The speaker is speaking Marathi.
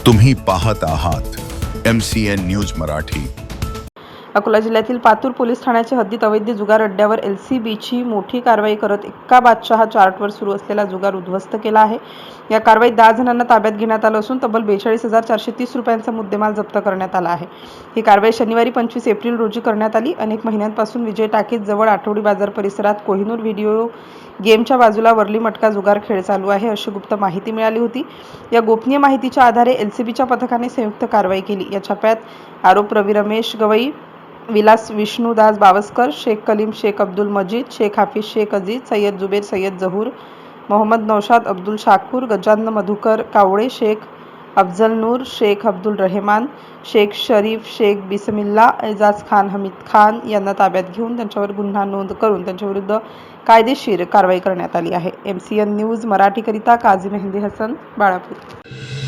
तुम्ही पाहत आहात MCN न्यूज मराठी। अकोला जिल्ह्यातील पातूर पोलीस ठाण्याच्या हद्दीत अवैध जुगार अड्ड्यावर LCBची मोठी कारवाई करत एक्का बादशाह चार्टवर सुरू असलेला जुगार उद्ध्वस्त केला आहे। या कारवाईत 10 जणांना ताब्यात घेण्यात आलं असून तब्बल 42,430 रुपयांचा मुद्देमाल जप्त करण्यात आला आहे। ही कारवाई शनिवारी 25 एप्रिल रोजी करण्यात आली। अनेक महिन्यांपासून विजय टाकीज जवळ आठवडी बाजार परिसरात कोहिनूर व्हिडिओ गेमच्या बाजूला वरली मटका जुगार खेळ चालू आहे अशी गुप्त माहिती मिळाली होती। या गोपनीय माहितीच्या आधारे LCBच्या पथकाने संयुक्त कारवाई केली। या छाप्यात आरोप रवी रमेश गवई, विलास विष्णुदास बावस्कर, शेख कलीम शेख अब्दुल मजीद, शेख हाफिज शेख अजीज, सय्यद जुबेर सय्यद जहूर, मोहम्मद नौशाद अब्दुल शाकूर, गजान्न मधुकर कावळे, शेख अफजल नूर, शेख अब्दुल रहमान, शेख शरीफ शेख बिस्मिल्ला, एजाज खान हमीद खान यांना ताब्यात घेऊन त्यांच्यावर गुन्हा नोंद करून त्यांच्याविरुद्ध कायदेशीर कारवाई करण्यात आली आहे। MCN न्यूज मराठीकरिता काझी मेहंदी हसन, बाळापूर।